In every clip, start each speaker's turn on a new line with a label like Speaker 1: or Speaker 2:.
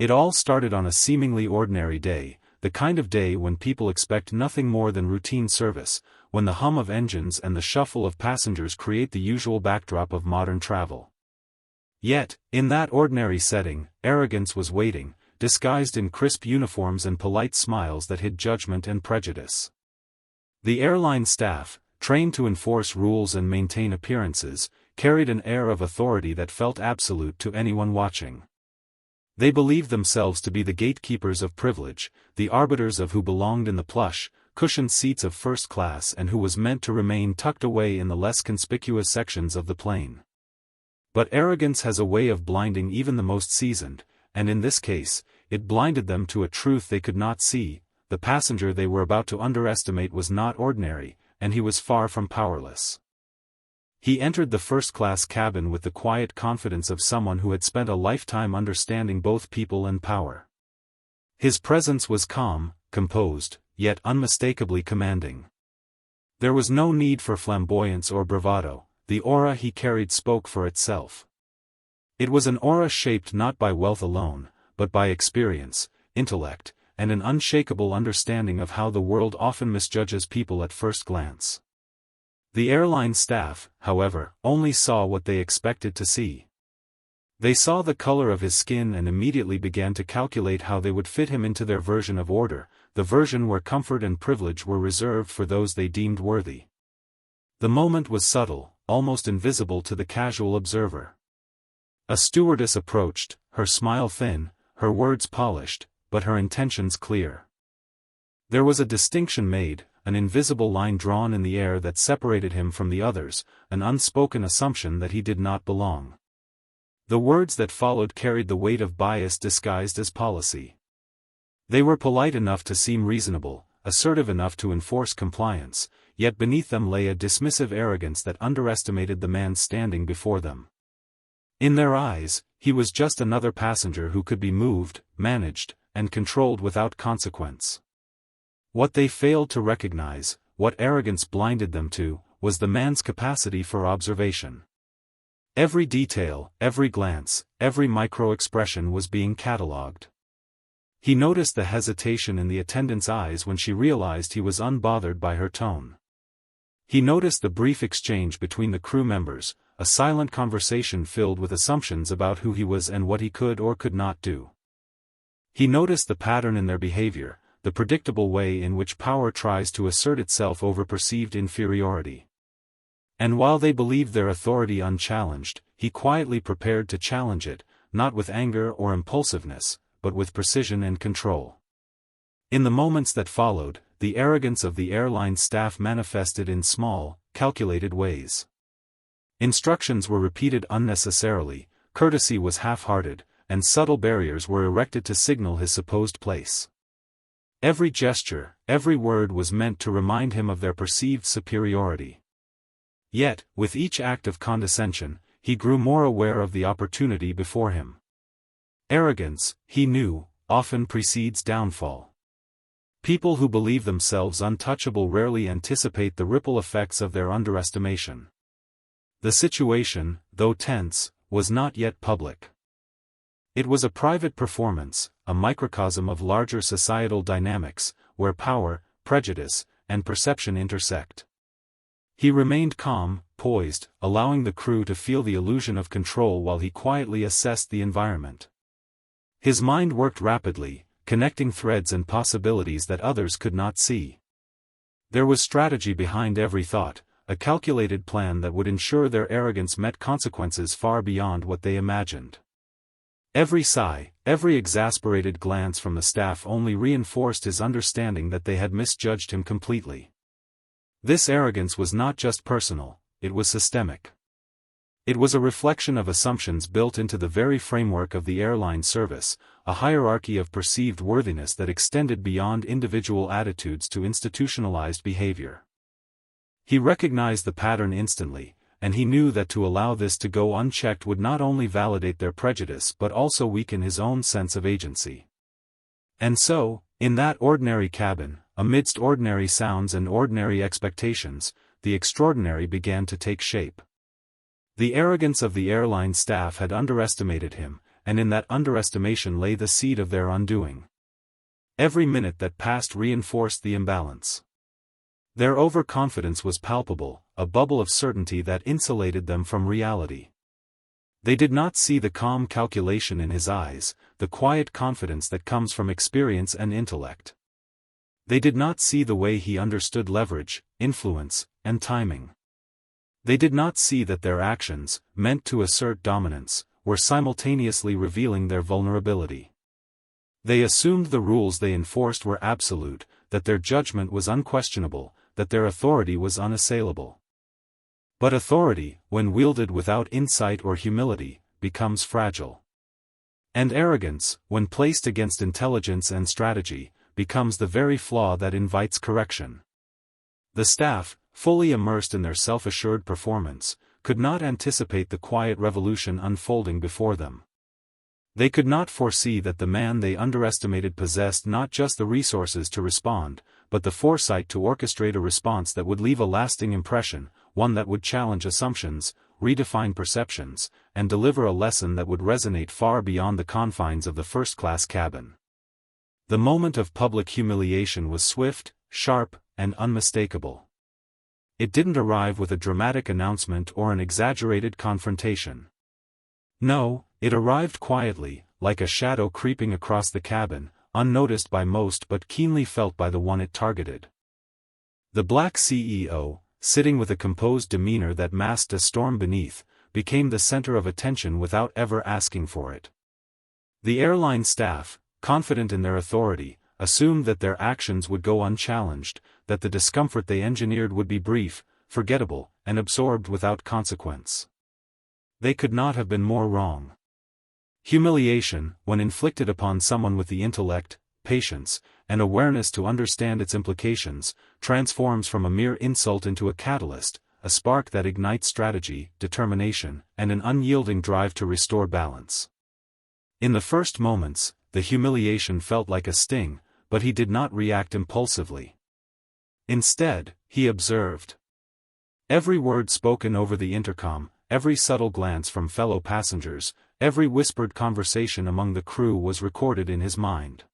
Speaker 1: It all started on a seemingly ordinary day, the kind of day when people expect nothing more than routine service, when the hum of engines and the shuffle of passengers create the usual backdrop of modern travel. Yet, in that ordinary setting, arrogance was waiting, disguised in crisp uniforms and polite smiles that hid judgment and prejudice. The airline staff, trained to enforce rules and maintain appearances, carried an air of authority that felt absolute to anyone watching. They believed themselves to be the gatekeepers of privilege, the arbiters of who belonged in the plush, cushioned seats of first class and who was meant to remain tucked away in the less conspicuous sections of the plane. But arrogance has a way of blinding even the most seasoned, and in this case, it blinded them to a truth they could not see: the passenger they were about to underestimate was not ordinary, and he was far from powerless. He entered the first-class cabin with the quiet confidence of someone who had spent a lifetime understanding both people and power. His presence was calm, composed, yet unmistakably commanding. There was no need for flamboyance or bravado, the aura he carried spoke for itself. It was an aura shaped not by wealth alone, but by experience, intellect, and an unshakable understanding of how the world often misjudges people at first glance. The airline staff, however, only saw what they expected to see. They saw the color of his skin and immediately began to calculate how they would fit him into their version of order, the version where comfort and privilege were reserved for those they deemed worthy. The moment was subtle, almost invisible to the casual observer. A stewardess approached, her smile thin, her words polished, but her intentions clear. There was a distinction made, an invisible line drawn in the air that separated him from the others, an unspoken assumption that he did not belong. The words that followed carried the weight of bias disguised as policy. They were polite enough to seem reasonable, assertive enough to enforce compliance, yet beneath them lay a dismissive arrogance that underestimated the man standing before them. In their eyes, he was just another passenger who could be moved, managed, and controlled without consequence. What they failed to recognize, what arrogance blinded them to, was the man's capacity for observation. Every detail, every glance, every micro-expression was being catalogued. He noticed the hesitation in the attendant's eyes when she realized he was unbothered by her tone. He noticed the brief exchange between the crew members, a silent conversation filled with assumptions about who he was and what he could or could not do. He noticed the pattern in their behavior, the predictable way in which power tries to assert itself over perceived inferiority. And while they believed their authority unchallenged, he quietly prepared to challenge it, not with anger or impulsiveness, but with precision and control. In the moments that followed, the arrogance of the airline staff manifested in small, calculated ways. Instructions were repeated unnecessarily, courtesy was half-hearted, and subtle barriers were erected to signal his supposed place. Every gesture, every word was meant to remind him of their perceived superiority. Yet, with each act of condescension, he grew more aware of the opportunity before him. Arrogance, he knew, often precedes downfall. People who believe themselves untouchable rarely anticipate the ripple effects of their underestimation. The situation, though tense, was not yet public. It was a private performance, a microcosm of larger societal dynamics, where power, prejudice, and perception intersect. He remained calm, poised, allowing the crew to feel the illusion of control while he quietly assessed the environment. His mind worked rapidly, connecting threads and possibilities that others could not see. There was strategy behind every thought, a calculated plan that would ensure their arrogance met consequences far beyond what they imagined. Every sigh, every exasperated glance from the staff only reinforced his understanding that they had misjudged him completely. This arrogance was not just personal, it was systemic. It was a reflection of assumptions built into the very framework of the airline service, a hierarchy of perceived worthiness that extended beyond individual attitudes to institutionalized behavior. He recognized the pattern instantly, and he knew that to allow this to go unchecked would not only validate their prejudice but also weaken his own sense of agency. And so, in that ordinary cabin, amidst ordinary sounds and ordinary expectations, the extraordinary began to take shape. The arrogance of the airline staff had underestimated him, and in that underestimation lay the seed of their undoing. Every minute that passed reinforced the imbalance. Their overconfidence was palpable, a bubble of certainty that insulated them from reality. They did not see the calm calculation in his eyes, the quiet confidence that comes from experience and intellect. They did not see the way he understood leverage, influence, and timing. They did not see that their actions, meant to assert dominance, were simultaneously revealing their vulnerability. They assumed the rules they enforced were absolute, that their judgment was unquestionable, that their authority was unassailable. But authority, when wielded without insight or humility, becomes fragile. And arrogance, when placed against intelligence and strategy, becomes the very flaw that invites correction. The staff, fully immersed in their self-assured performance, could not anticipate the quiet revolution unfolding before them. They could not foresee that the man they underestimated possessed not just the resources to respond, but the foresight to orchestrate a response that would leave a lasting impression, one that would challenge assumptions, redefine perceptions, and deliver a lesson that would resonate far beyond the confines of the first-class cabin. The moment of public humiliation was swift, sharp, and unmistakable. It didn't arrive with a dramatic announcement or an exaggerated confrontation. No, it arrived quietly, like a shadow creeping across the cabin, unnoticed by most but keenly felt by the one it targeted. The black CEO, sitting with a composed demeanor that masked a storm beneath, became the center of attention without ever asking for it. The airline staff, confident in their authority, assumed that their actions would go unchallenged, that the discomfort they engineered would be brief, forgettable, and absorbed without consequence. They could not have been more wrong. Humiliation, when inflicted upon someone with the intellect, patience, and awareness to understand its implications, transforms from a mere insult into a catalyst, a spark that ignites strategy, determination, and an unyielding drive to restore balance. In the first moments, the humiliation felt like a sting, but he did not react impulsively. Instead, he observed. Every word spoken over the intercom, every subtle glance from fellow passengers, every whispered conversation among the crew was recorded in his mind.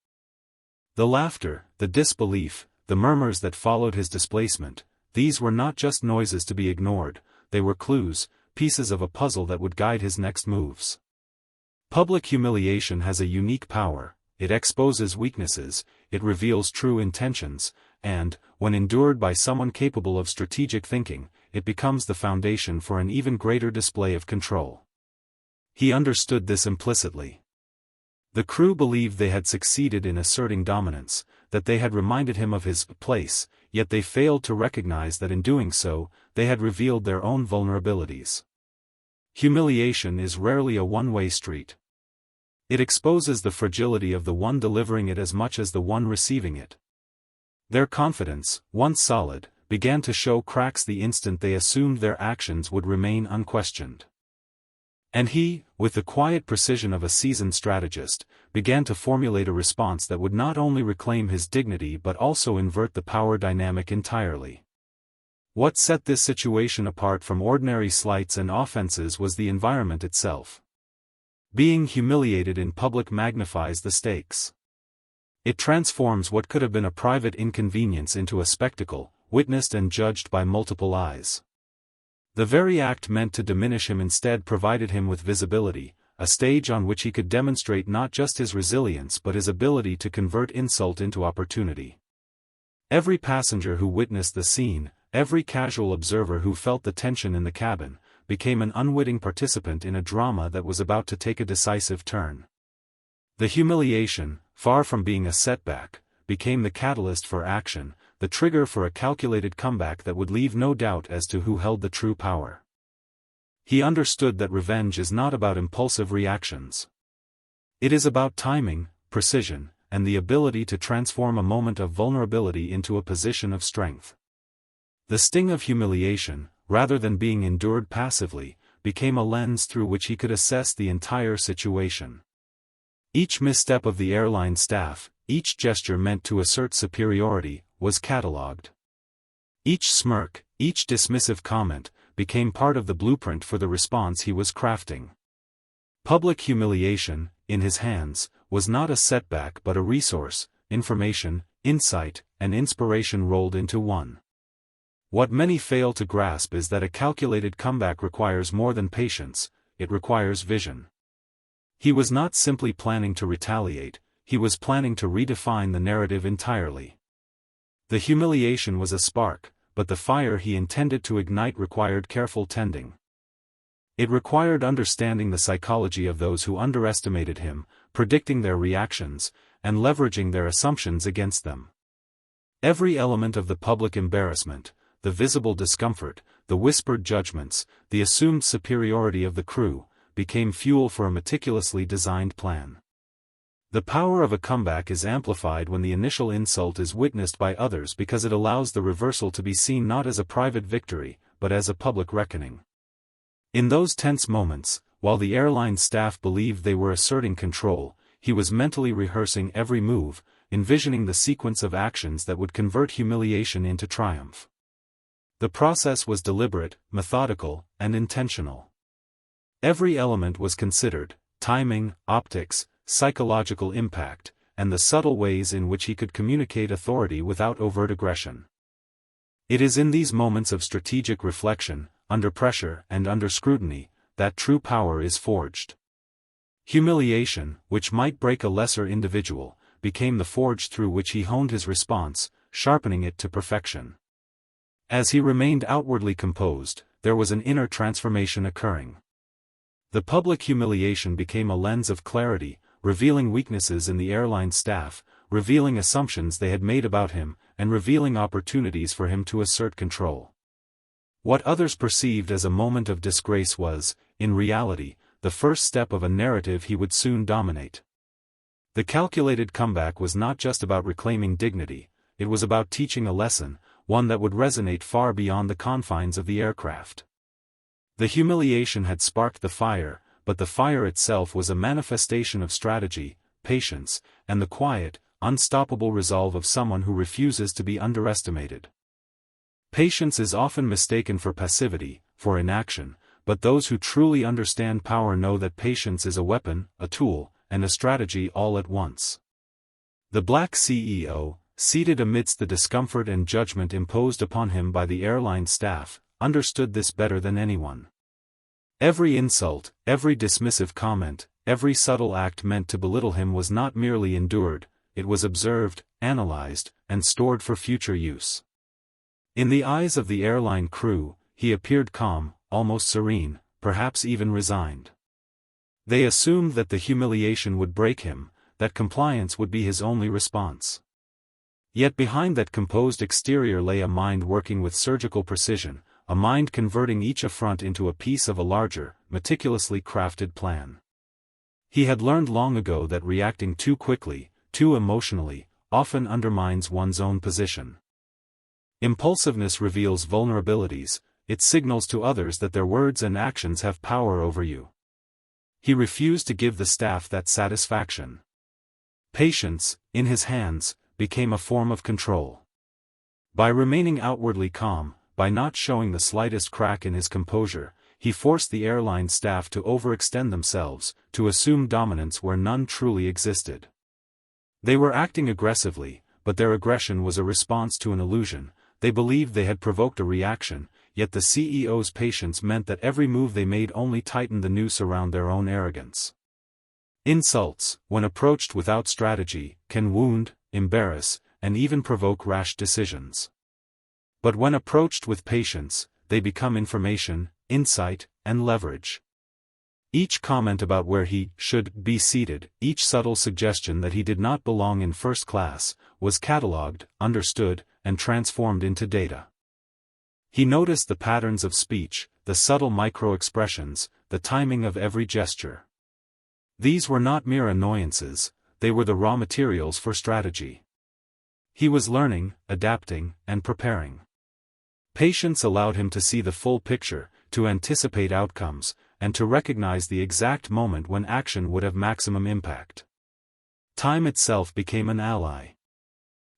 Speaker 1: The laughter, the disbelief, the murmurs that followed his displacement, these were not just noises to be ignored, they were clues, pieces of a puzzle that would guide his next moves. Public humiliation has a unique power, it exposes weaknesses, it reveals true intentions, and, when endured by someone capable of strategic thinking, it becomes the foundation for an even greater display of control. He understood this implicitly. The crew believed they had succeeded in asserting dominance, that they had reminded him of his place, yet they failed to recognize that in doing so, they had revealed their own vulnerabilities. Humiliation is rarely a one-way street. It exposes the fragility of the one delivering it as much as the one receiving it. Their confidence, once solid, began to show cracks the instant they assumed their actions would remain unquestioned. And he, with the quiet precision of a seasoned strategist, began to formulate a response that would not only reclaim his dignity but also invert the power dynamic entirely. What set this situation apart from ordinary slights and offenses was the environment itself. Being humiliated in public magnifies the stakes. It transforms what could have been a private inconvenience into a spectacle, witnessed and judged by multiple eyes. The very act meant to diminish him instead provided him with visibility, a stage on which he could demonstrate not just his resilience but his ability to convert insult into opportunity. Every passenger who witnessed the scene, every casual observer who felt the tension in the cabin, became an unwitting participant in a drama that was about to take a decisive turn. The humiliation, far from being a setback, became the catalyst for action, the trigger for a calculated comeback that would leave no doubt as to who held the true power. He understood that revenge is not about impulsive reactions. It is about timing, precision, and the ability to transform a moment of vulnerability into a position of strength. The sting of humiliation, rather than being endured passively, became a lens through which he could assess the entire situation. Each misstep of the airline staff, each gesture meant to assert superiority, was catalogued. Each smirk, each dismissive comment, became part of the blueprint for the response he was crafting. Public humiliation, in his hands, was not a setback but a resource, information, insight, and inspiration rolled into one. What many fail to grasp is that a calculated comeback requires more than patience, it requires vision. He was not simply planning to retaliate, he was planning to redefine the narrative entirely. The humiliation was a spark, but the fire he intended to ignite required careful tending. It required understanding the psychology of those who underestimated him, predicting their reactions, and leveraging their assumptions against them. Every element of the public embarrassment, the visible discomfort, the whispered judgments, the assumed superiority of the crew, became fuel for a meticulously designed plan. The power of a comeback is amplified when the initial insult is witnessed by others because it allows the reversal to be seen not as a private victory, but as a public reckoning. In those tense moments, while the airline staff believed they were asserting control, he was mentally rehearsing every move, envisioning the sequence of actions that would convert humiliation into triumph. The process was deliberate, methodical, and intentional. Every element was considered: timing, optics, psychological impact, and the subtle ways in which he could communicate authority without overt aggression. It is in these moments of strategic reflection, under pressure and under scrutiny, that true power is forged. Humiliation, which might break a lesser individual, became the forge through which he honed his response, sharpening it to perfection. As he remained outwardly composed, there was an inner transformation occurring. The public humiliation became a lens of clarity, revealing weaknesses in the airline staff, revealing assumptions they had made about him, and revealing opportunities for him to assert control. What others perceived as a moment of disgrace was, in reality, the first step of a narrative he would soon dominate. The calculated comeback was not just about reclaiming dignity, it was about teaching a lesson, one that would resonate far beyond the confines of the aircraft. The humiliation had sparked the fire, but the fire itself was a manifestation of strategy, patience, and the quiet, unstoppable resolve of someone who refuses to be underestimated. Patience is often mistaken for passivity, for inaction, but those who truly understand power know that patience is a weapon, a tool, and a strategy all at once. The black CEO, seated amidst the discomfort and judgment imposed upon him by the airline staff, understood this better than anyone. Every insult, every dismissive comment, every subtle act meant to belittle him was not merely endured, it was observed, analyzed, and stored for future use. In the eyes of the airline crew, he appeared calm, almost serene, perhaps even resigned. They assumed that the humiliation would break him, that compliance would be his only response. Yet behind that composed exterior lay a mind working with surgical precision, a mind converting each affront into a piece of a larger, meticulously crafted plan. He had learned long ago that reacting too quickly, too emotionally, often undermines one's own position. Impulsiveness reveals vulnerabilities, it signals to others that their words and actions have power over you. He refused to give the staff that satisfaction. Patience, in his hands, became a form of control. By remaining outwardly calm, by not showing the slightest crack in his composure, he forced the airline staff to overextend themselves, to assume dominance where none truly existed. They were acting aggressively, but their aggression was a response to an illusion. They believed they had provoked a reaction, yet the CEO's patience meant that every move they made only tightened the noose around their own arrogance. Insults, when approached without strategy, can wound, embarrass, and even provoke rash decisions. But when approached with patience, they become information, insight, and leverage. Each comment about where he should be seated, each subtle suggestion that he did not belong in first class, was catalogued, understood, and transformed into data. He noticed the patterns of speech, the subtle micro-expressions, the timing of every gesture. These were not mere annoyances, they were the raw materials for strategy. He was learning, adapting, and preparing. Patience allowed him to see the full picture, to anticipate outcomes, and to recognize the exact moment when action would have maximum impact. Time itself became an ally.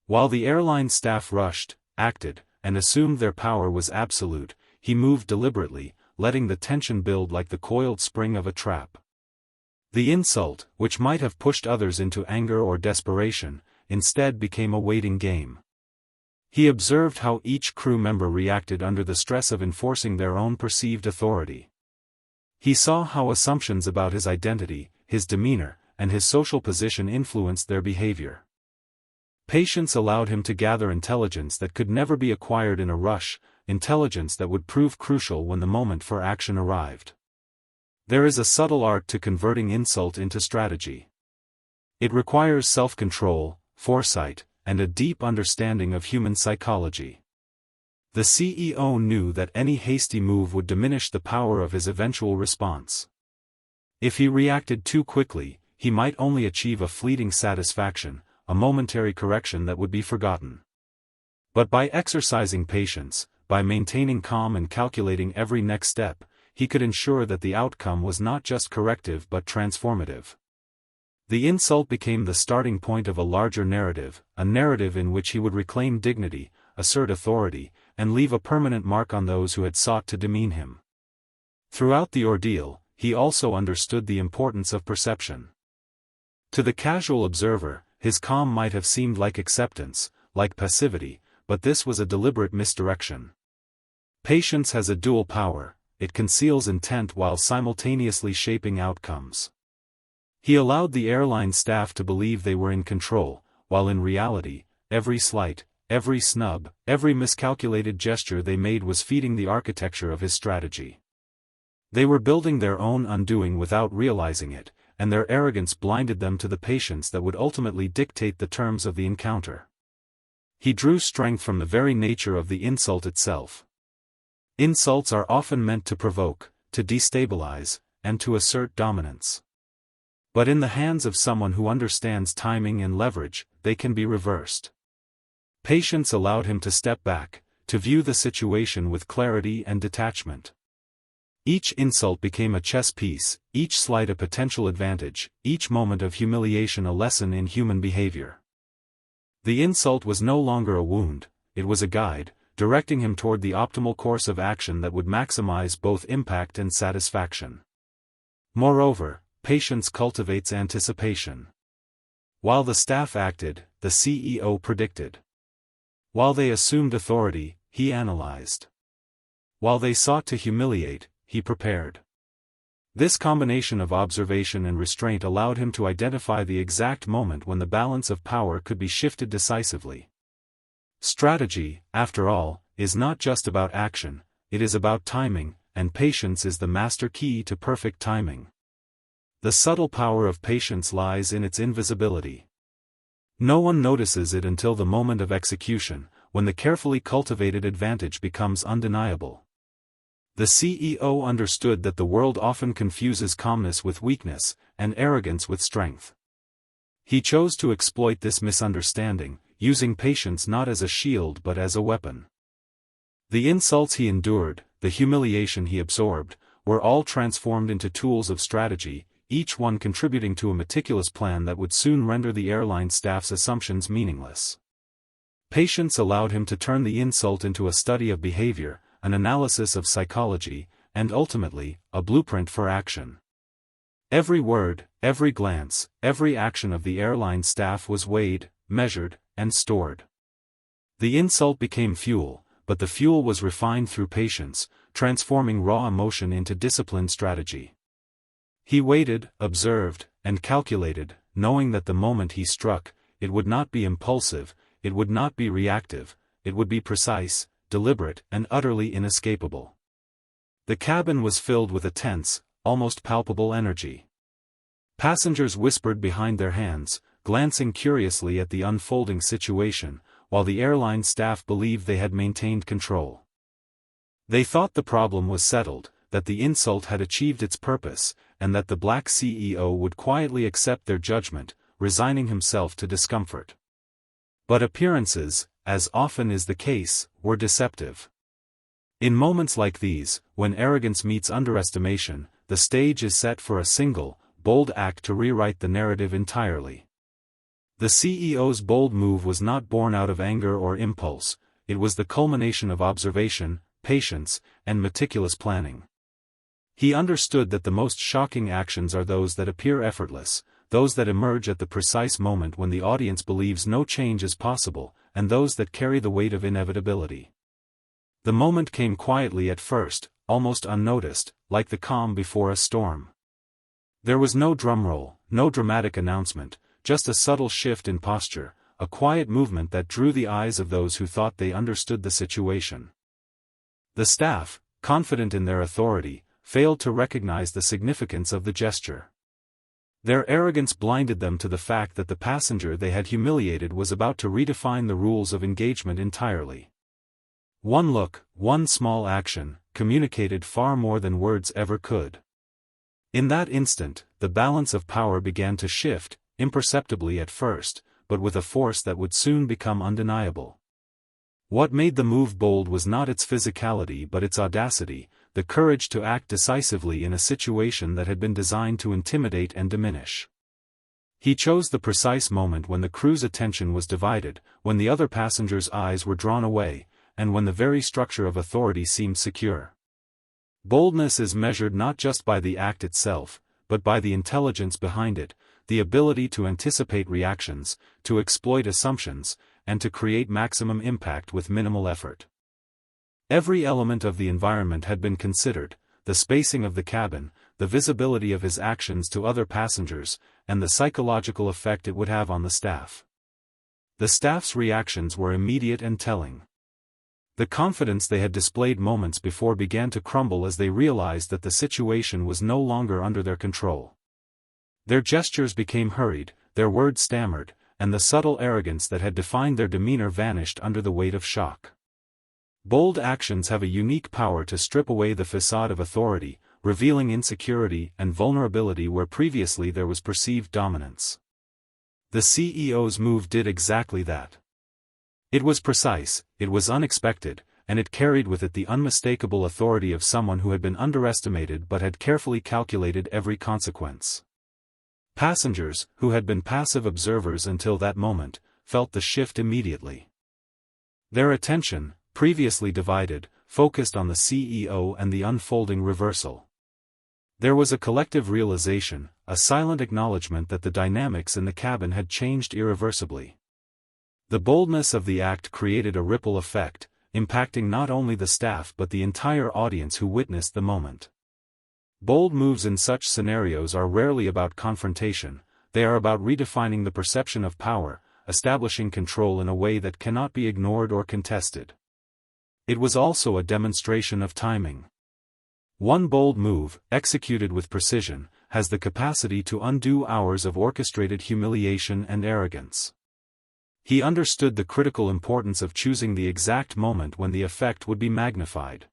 Speaker 1: While the airline staff rushed, acted, and assumed their power was absolute, he moved deliberately, letting the tension build like the coiled spring of a trap. The insult, which might have pushed others into anger or desperation, instead became a waiting game. He observed how each crew member reacted under the stress of enforcing their own perceived authority. He saw how assumptions about his identity, his demeanor, and his social position influenced their behavior. Patience allowed him to gather intelligence that could never be acquired in a rush, intelligence that would prove crucial when the moment for action arrived. There is a subtle art to converting insult into strategy. It requires self-control, foresight, and a deep understanding of human psychology. The CEO knew that any hasty move would diminish the power of his eventual response. If he reacted too quickly, he might only achieve a fleeting satisfaction, a momentary correction that would be forgotten. But by exercising patience, by maintaining calm and calculating every next step, he could ensure that the outcome was not just corrective but transformative. The insult became the starting point of a larger narrative, a narrative in which he would reclaim dignity, assert authority, and leave a permanent mark on those who had sought to demean him. Throughout the ordeal, he also understood the importance of perception. To the casual observer, his calm might have seemed like acceptance, like passivity, but this was a deliberate misdirection. Patience has a dual power: it conceals intent while simultaneously shaping outcomes. He allowed the airline staff to believe they were in control, while in reality, every slight, every snub, every miscalculated gesture they made was feeding the architecture of his strategy. They were building their own undoing without realizing it, and their arrogance blinded them to the patience that would ultimately dictate the terms of the encounter. He drew strength from the very nature of the insult itself. Insults are often meant to provoke, to destabilize, and to assert dominance. But in the hands of someone who understands timing and leverage, they can be reversed. Patience allowed him to step back, to view the situation with clarity and detachment. Each insult became a chess piece, each slight a potential advantage, each moment of humiliation a lesson in human behavior. The insult was no longer a wound, it was a guide, directing him toward the optimal course of action that would maximize both impact and satisfaction. Moreover, patience cultivates anticipation. While the staff acted, the CEO predicted. While they assumed authority, he analyzed. While they sought to humiliate, he prepared. This combination of observation and restraint allowed him to identify the exact moment when the balance of power could be shifted decisively. Strategy, after all, is not just about action, it is about timing, and patience is the master key to perfect timing. The subtle power of patience lies in its invisibility. No one notices it until the moment of execution, when the carefully cultivated advantage becomes undeniable. The CEO understood that the world often confuses calmness with weakness, and arrogance with strength. He chose to exploit this misunderstanding, using patience not as a shield but as a weapon. The insults he endured, the humiliation he absorbed, were all transformed into tools of strategy, each one contributing to a meticulous plan that would soon render the airline staff's assumptions meaningless. Patience allowed him to turn the insult into a study of behavior, an analysis of psychology, and ultimately, a blueprint for action. Every word, every glance, every action of the airline staff was weighed, measured, and stored. The insult became fuel, but the fuel was refined through patience, transforming raw emotion into disciplined strategy. He waited, observed, and calculated, knowing that the moment he struck, it would not be impulsive, it would not be reactive, it would be precise, deliberate, and utterly inescapable. The cabin was filled with a tense, almost palpable energy. Passengers whispered behind their hands, glancing curiously at the unfolding situation, while the airline staff believed they had maintained control. They thought the problem was settled, that the insult had achieved its purpose, and that the black CEO would quietly accept their judgment, resigning himself to discomfort. But appearances, as often is the case, were deceptive. In moments like these, when arrogance meets underestimation, the stage is set for a single, bold act to rewrite the narrative entirely. The CEO's bold move was not born out of anger or impulse, it was the culmination of observation, patience, and meticulous planning. He understood that the most shocking actions are those that appear effortless, those that emerge at the precise moment when the audience believes no change is possible, and those that carry the weight of inevitability. The moment came quietly at first, almost unnoticed, like the calm before a storm. There was no drumroll, no dramatic announcement, just a subtle shift in posture, a quiet movement that drew the eyes of those who thought they understood the situation. The staff, confident in their authority, failed to recognize the significance of the gesture. Their arrogance blinded them to the fact that the passenger they had humiliated was about to redefine the rules of engagement entirely. One look, one small action, communicated far more than words ever could. In that instant, the balance of power began to shift, imperceptibly at first, but with a force that would soon become undeniable. What made the move bold was not its physicality but its audacity, the courage to act decisively in a situation that had been designed to intimidate and diminish. He chose the precise moment when the crew's attention was divided, when the other passengers' eyes were drawn away, and when the very structure of authority seemed secure. Boldness is measured not just by the act itself, but by the intelligence behind it, the ability to anticipate reactions, to exploit assumptions, and to create maximum impact with minimal effort. Every element of the environment had been considered, the spacing of the cabin, the visibility of his actions to other passengers, and the psychological effect it would have on the staff. The staff's reactions were immediate and telling. The confidence they had displayed moments before began to crumble as they realized that the situation was no longer under their control. Their gestures became hurried, their words stammered, and the subtle arrogance that had defined their demeanor vanished under the weight of shock. Bold actions have a unique power to strip away the facade of authority, revealing insecurity and vulnerability where previously there was perceived dominance. The CEO's move did exactly that. It was precise, it was unexpected, and it carried with it the unmistakable authority of someone who had been underestimated but had carefully calculated every consequence. Passengers, who had been passive observers until that moment, felt the shift immediately. Their attention, previously divided, focused on the CEO and the unfolding reversal. There was a collective realization, a silent acknowledgement that the dynamics in the cabin had changed irreversibly. The boldness of the act created a ripple effect, impacting not only the staff but the entire audience who witnessed the moment. Bold moves in such scenarios are rarely about confrontation, they are about redefining the perception of power, establishing control in a way that cannot be ignored or contested. It was also a demonstration of timing. One bold move, executed with precision, has the capacity to undo hours of orchestrated humiliation and arrogance. He understood the critical importance of choosing the exact moment when the effect would be magnified.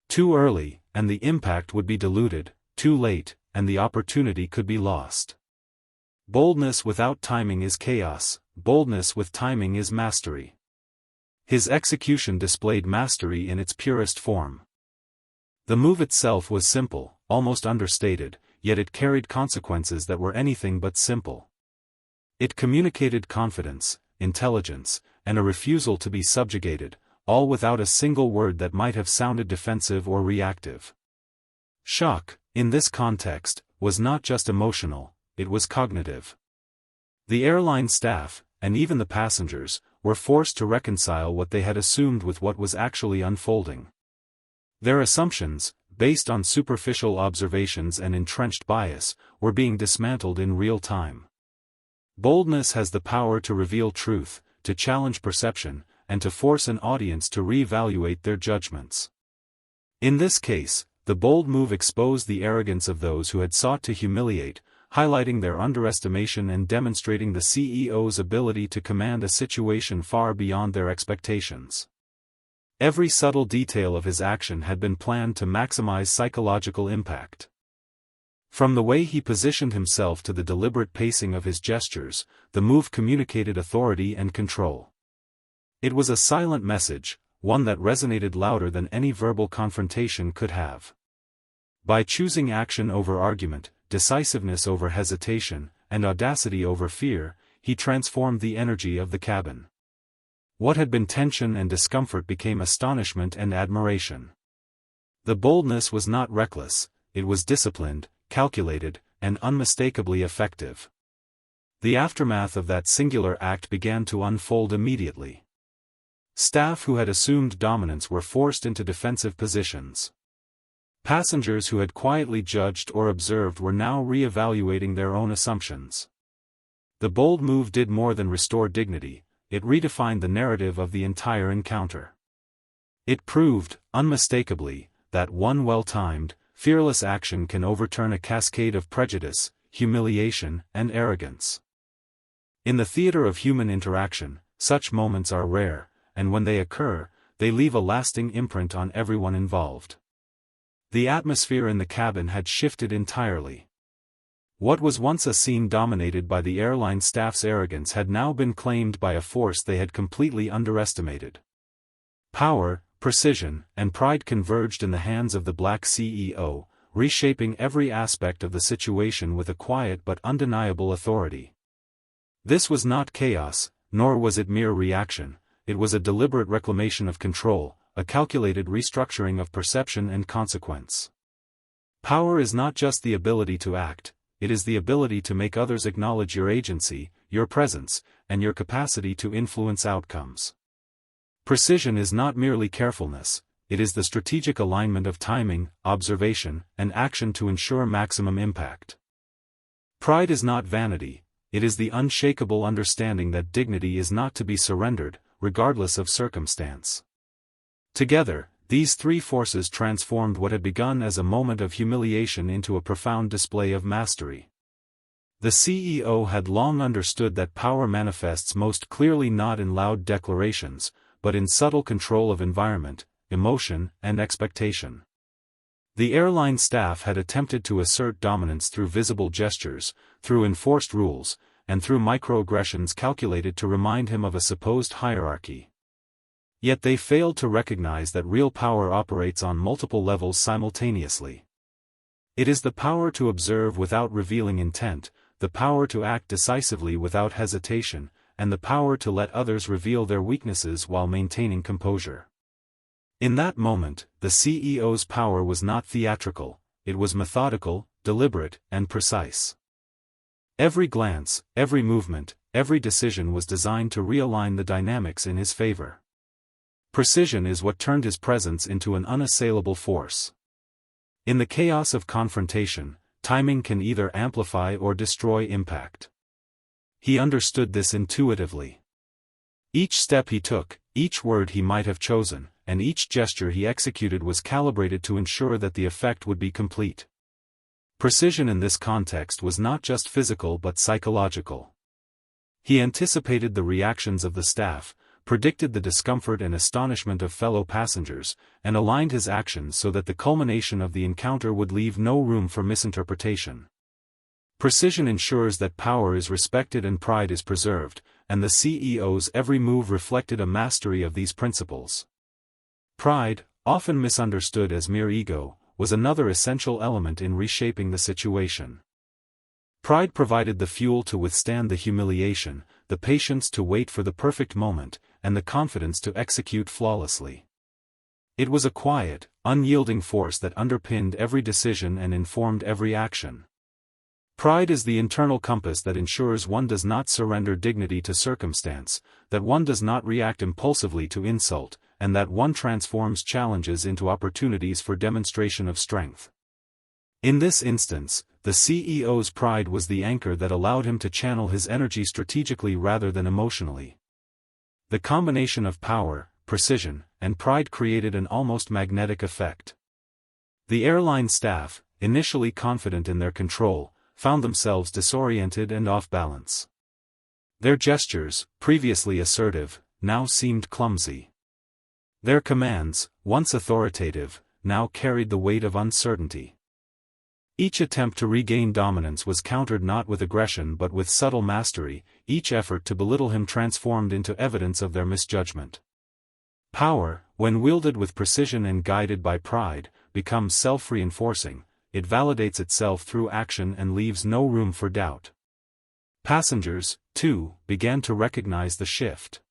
Speaker 1: Too early, and the impact would be diluted; too late, and the opportunity could be lost. Boldness without timing is chaos, boldness with timing is mastery. His execution displayed mastery in its purest form. The move itself was simple, almost understated, yet it carried consequences that were anything but simple. It communicated confidence, intelligence, and a refusal to be subjugated, all without a single word that might have sounded defensive or reactive. Shock, in this context, was not just emotional, it was cognitive. The airline staff, and even the passengers, were forced to reconcile what they had assumed with what was actually unfolding. Their assumptions, based on superficial observations and entrenched bias, were being dismantled in real time. Boldness has the power to reveal truth, to challenge perception, and to force an audience to re-evaluate their judgments. In this case, the bold move exposed the arrogance of those who had sought to humiliate, highlighting their underestimation and demonstrating the CEO's ability to command a situation far beyond their expectations. Every subtle detail of his action had been planned to maximize psychological impact. From the way he positioned himself to the deliberate pacing of his gestures, the move communicated authority and control. It was a silent message, one that resonated louder than any verbal confrontation could have. By choosing action over argument, decisiveness over hesitation, and audacity over fear, he transformed the energy of the cabin. What had been tension and discomfort became astonishment and admiration. The boldness was not reckless, it was disciplined, calculated, and unmistakably effective. The aftermath of that singular act began to unfold immediately. Staff who had assumed dominance were forced into defensive positions. Passengers who had quietly judged or observed were now re-evaluating their own assumptions. The bold move did more than restore dignity, it redefined the narrative of the entire encounter. It proved, unmistakably, that one well-timed, fearless action can overturn a cascade of prejudice, humiliation, and arrogance. In the theater of human interaction, such moments are rare, and when they occur, they leave a lasting imprint on everyone involved. The atmosphere in the cabin had shifted entirely. What was once a scene dominated by the airline staff's arrogance had now been claimed by a force they had completely underestimated. Power, precision, and pride converged in the hands of the black CEO, reshaping every aspect of the situation with a quiet but undeniable authority. This was not chaos, nor was it mere reaction, it was a deliberate reclamation of control, a calculated restructuring of perception and consequence. Power is not just the ability to act, it is the ability to make others acknowledge your agency, your presence, and your capacity to influence outcomes. Precision is not merely carefulness, it is the strategic alignment of timing, observation, and action to ensure maximum impact. Pride is not vanity, it is the unshakable understanding that dignity is not to be surrendered, regardless of circumstance. Together, these three forces transformed what had begun as a moment of humiliation into a profound display of mastery. The CEO had long understood that power manifests most clearly not in loud declarations, but in subtle control of environment, emotion, and expectation. The airline staff had attempted to assert dominance through visible gestures, through enforced rules, and through microaggressions calculated to remind him of a supposed hierarchy. Yet they failed to recognize that real power operates on multiple levels simultaneously. It is the power to observe without revealing intent, the power to act decisively without hesitation, and the power to let others reveal their weaknesses while maintaining composure. In that moment, the CEO's power was not theatrical, it was methodical, deliberate, and precise. Every glance, every movement, every decision was designed to realign the dynamics in his favor. Precision is what turned his presence into an unassailable force. In the chaos of confrontation, timing can either amplify or destroy impact. He understood this intuitively. Each step he took, each word he might have chosen, and each gesture he executed was calibrated to ensure that the effect would be complete. Precision in this context was not just physical but psychological. He anticipated the reactions of the staff, predicted the discomfort and astonishment of fellow passengers, and aligned his actions so that the culmination of the encounter would leave no room for misinterpretation. Precision ensures that power is respected and pride is preserved, and the CEO's every move reflected a mastery of these principles. Pride, often misunderstood as mere ego, was another essential element in reshaping the situation. Pride provided the fuel to withstand the humiliation, the patience to wait for the perfect moment, and the confidence to execute flawlessly. It was a quiet, unyielding force that underpinned every decision and informed every action. Pride is the internal compass that ensures one does not surrender dignity to circumstance, that one does not react impulsively to insult, and that one transforms challenges into opportunities for demonstration of strength. In this instance, the CEO's pride was the anchor that allowed him to channel his energy strategically rather than emotionally. The combination of power, precision, and pride created an almost magnetic effect. The airline staff, initially confident in their control, found themselves disoriented and off balance. Their gestures, previously assertive, now seemed clumsy. Their commands, once authoritative, now carried the weight of uncertainty. Each attempt to regain dominance was countered not with aggression but with subtle mastery, each effort to belittle him transformed into evidence of their misjudgment. Power, when wielded with precision and guided by pride, becomes self-reinforcing, it validates itself through action and leaves no room for doubt. Passengers, too, began to recognize the shift.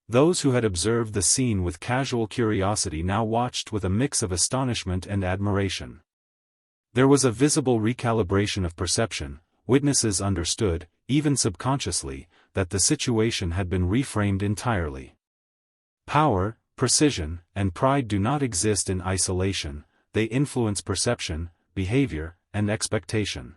Speaker 1: Those who had observed the scene with casual curiosity now watched with a mix of astonishment and admiration. There was a visible recalibration of perception. Witnesses understood, even subconsciously, that the situation had been reframed entirely. Power, precision, and pride do not exist in isolation, they influence perception, behavior, and expectation.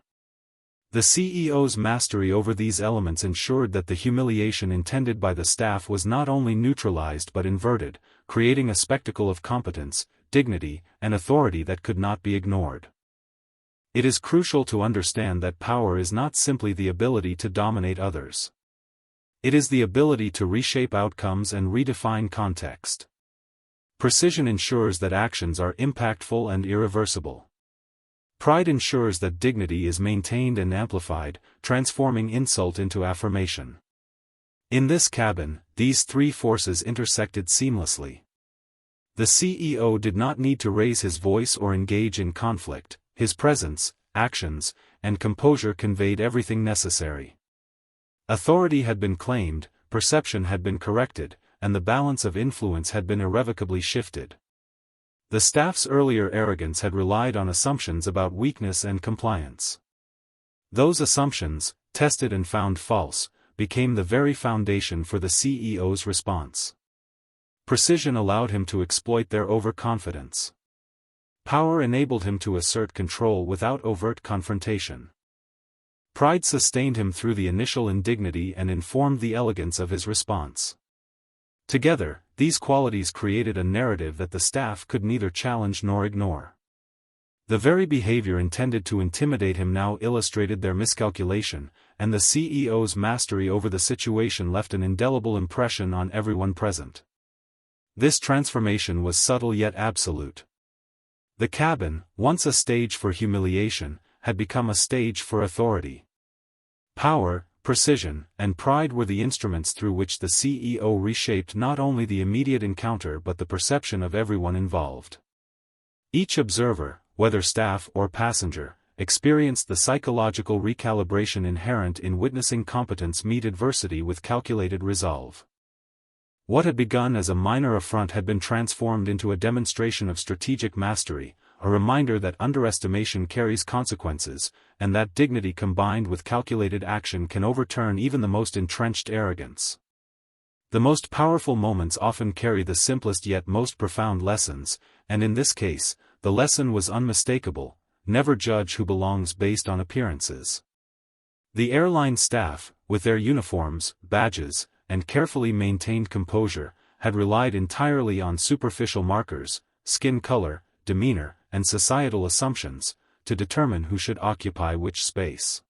Speaker 1: The CEO's mastery over these elements ensured that the humiliation intended by the staff was not only neutralized but inverted, creating a spectacle of competence, dignity, and authority that could not be ignored. It is crucial to understand that power is not simply the ability to dominate others. It is the ability to reshape outcomes and redefine context. Precision ensures that actions are impactful and irreversible. Pride ensures that dignity is maintained and amplified, transforming insult into affirmation. In this cabin, these three forces intersected seamlessly. The CEO did not need to raise his voice or engage in conflict. His presence, actions, and composure conveyed everything necessary. Authority had been claimed, perception had been corrected, and the balance of influence had been irrevocably shifted. The staff's earlier arrogance had relied on assumptions about weakness and compliance. Those assumptions, tested and found false, became the very foundation for the CEO's response. Precision allowed him to exploit their overconfidence. Power enabled him to assert control without overt confrontation. Pride sustained him through the initial indignity and informed the elegance of his response. Together, these qualities created a narrative that the staff could neither challenge nor ignore. The very behavior intended to intimidate him now illustrated their miscalculation, and the CEO's mastery over the situation left an indelible impression on everyone present. This transformation was subtle yet absolute. The cabin, once a stage for humiliation, had become a stage for authority. Power, precision, and pride were the instruments through which the CEO reshaped not only the immediate encounter but the perception of everyone involved. Each observer, whether staff or passenger, experienced the psychological recalibration inherent in witnessing competence meet adversity with calculated resolve. What had begun as a minor affront had been transformed into a demonstration of strategic mastery, a reminder that underestimation carries consequences, and that dignity combined with calculated action can overturn even the most entrenched arrogance. The most powerful moments often carry the simplest yet most profound lessons, and in this case, the lesson was unmistakable: never judge who belongs based on appearances. The airline staff, with their uniforms, badges, and carefully maintained composure, had relied entirely on superficial markers, skin color, demeanor, and societal assumptions, to determine who should occupy which space.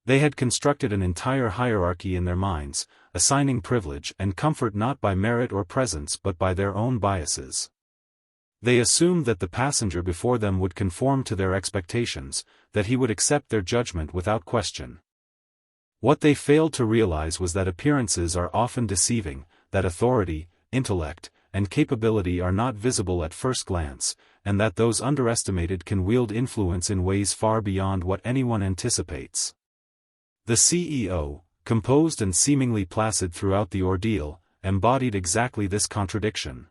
Speaker 1: They had constructed an entire hierarchy in their minds, assigning privilege and comfort not by merit or presence but by their own biases. They assumed that the passenger before them would conform to their expectations, that he would accept their judgment without question. What they failed to realize was that appearances are often deceiving, that authority, intellect, and capability are not visible at first glance, and that those underestimated can wield influence in ways far beyond what anyone anticipates. The CEO, composed and seemingly placid throughout the ordeal, embodied exactly this contradiction.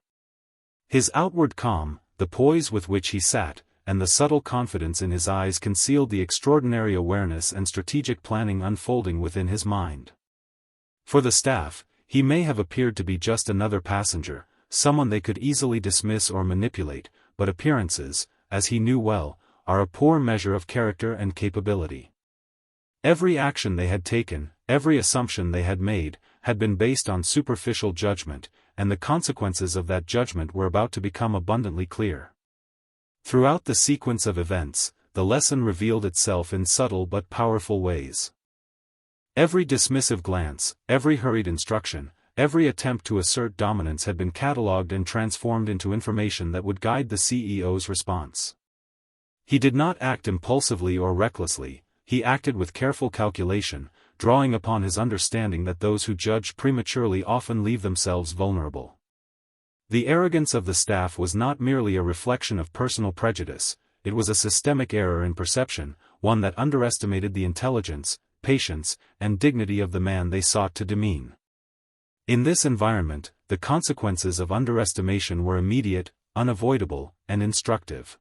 Speaker 1: His outward calm, the poise with which he sat, and the subtle confidence in his eyes concealed the extraordinary awareness and strategic planning unfolding within his mind. For the staff, he may have appeared to be just another passenger, someone they could easily dismiss or manipulate, but appearances, as he knew well, are a poor measure of character and capability. Every action they had taken, every assumption they had made, had been based on superficial judgment, and the consequences of that judgment were about to become abundantly clear. Throughout the sequence of events, the lesson revealed itself in subtle but powerful ways. Every dismissive glance, every hurried instruction, every attempt to assert dominance had been catalogued and transformed into information that would guide the CEO's response. He did not act impulsively or recklessly, he acted with careful calculation, drawing upon his understanding that those who judge prematurely often leave themselves vulnerable. The arrogance of the staff was not merely a reflection of personal prejudice, it was a systemic error in perception, one that underestimated the intelligence, patience, and dignity of the man they sought to demean. In this environment, the consequences of underestimation were immediate, unavoidable, and instructive.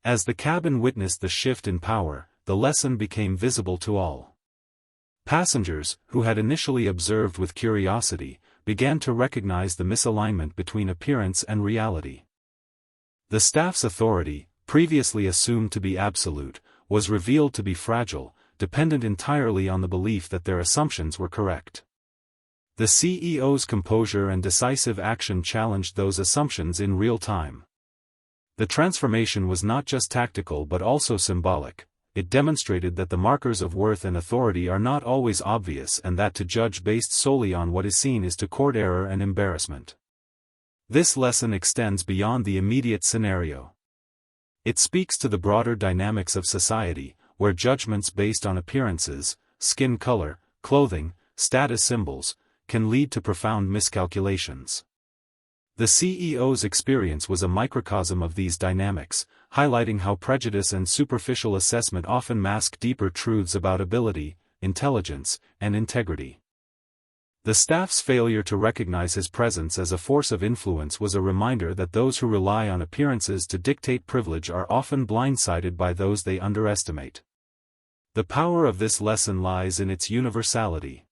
Speaker 1: As the cabin witnessed the shift in power, the lesson became visible to all. Passengers, who had initially observed with curiosity, began to recognize the misalignment between appearance and reality. The staff's authority, previously assumed to be absolute, was revealed to be fragile, dependent entirely on the belief that their assumptions were correct. The CEO's composure and decisive action challenged those assumptions in real time. The transformation was not just tactical but also symbolic. It demonstrated that the markers of worth and authority are not always obvious and that to judge based solely on what is seen is to court error and embarrassment. This lesson extends beyond the immediate scenario. It speaks to the broader dynamics of society, where judgments based on appearances, skin color, clothing, status symbols, can lead to profound miscalculations. The CEO's experience was a microcosm of these dynamics, highlighting how prejudice and superficial assessment often mask deeper truths about ability, intelligence, and integrity. The staff's failure to recognize his presence as a force of influence was a reminder that those who rely on appearances to dictate privilege are often blindsided by those they underestimate. The power of this lesson lies in its universality.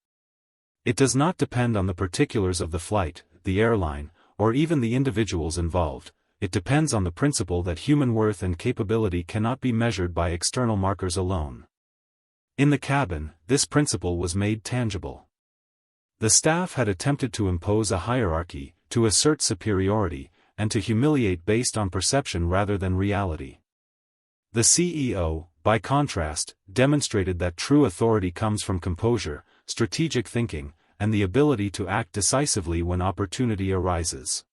Speaker 1: It does not depend on the particulars of the flight, the airline, or even the individuals involved. It depends on the principle that human worth and capability cannot be measured by external markers alone. In the cabin, this principle was made tangible. The staff had attempted to impose a hierarchy, to assert superiority, and to humiliate based on perception rather than reality. The CEO, by contrast, demonstrated that true authority comes from composure, strategic thinking, and the ability to act decisively when opportunity arises.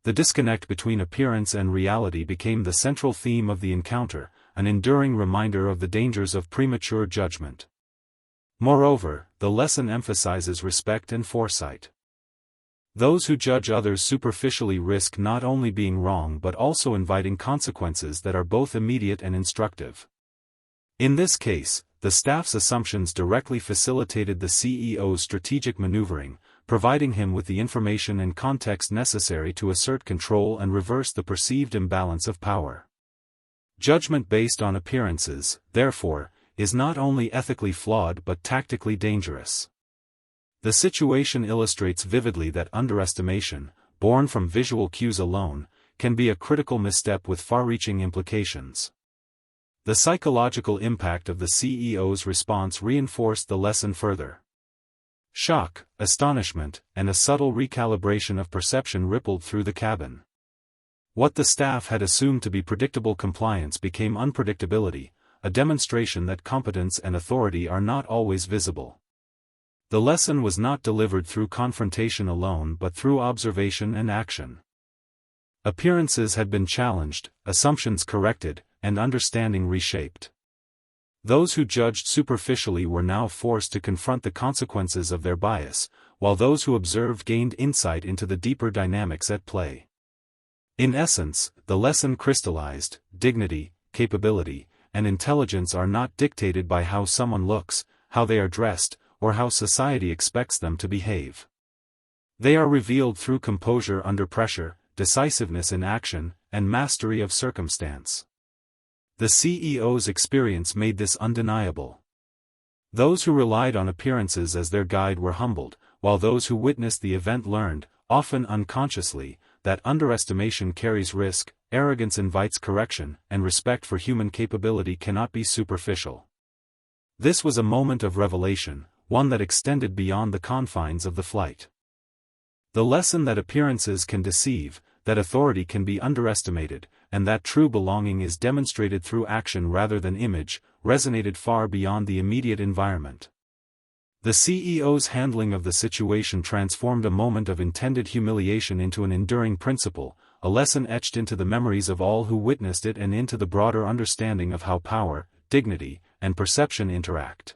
Speaker 1: The disconnect between appearance and reality became the central theme of the encounter, an enduring reminder of the dangers of premature judgment. Moreover, the lesson emphasizes respect and foresight. Those who judge others superficially risk not only being wrong but also inviting consequences that are both immediate and instructive. In this case, the staff's assumptions directly facilitated the CEO's strategic maneuvering, providing him with the information and context necessary to assert control and reverse the perceived imbalance of power. Judgment based on appearances, therefore, is not only ethically flawed but tactically dangerous. The situation illustrates vividly that underestimation, born from visual cues alone, can be a critical misstep with far-reaching implications. The psychological impact of the CEO's response reinforced the lesson further. Shock, astonishment, and a subtle recalibration of perception rippled through the cabin. What the staff had assumed to be predictable compliance became unpredictability, a demonstration that competence and authority are not always visible. The lesson was not delivered through confrontation alone but through observation and action. Appearances had been challenged, assumptions corrected, and understanding reshaped. Those who judged superficially were now forced to confront the consequences of their bias, while those who observed gained insight into the deeper dynamics at play. In essence, the lesson crystallized: dignity, capability, and intelligence are not dictated by how someone looks, how they are dressed, or how society expects them to behave. They are revealed through composure under pressure, decisiveness in action, and mastery of circumstance. The CEO's experience made this undeniable. Those who relied on appearances as their guide were humbled, while those who witnessed the event learned, often unconsciously, that underestimation carries risk, arrogance invites correction, and respect for human capability cannot be superficial. This was a moment of revelation, one that extended beyond the confines of the flight. The lesson that appearances can deceive, that authority can be underestimated, and that true belonging is demonstrated through action rather than image, resonated far beyond the immediate environment. The CEO's handling of the situation transformed a moment of intended humiliation into an enduring principle, a lesson etched into the memories of all who witnessed it and into the broader understanding of how power, dignity, and perception interact.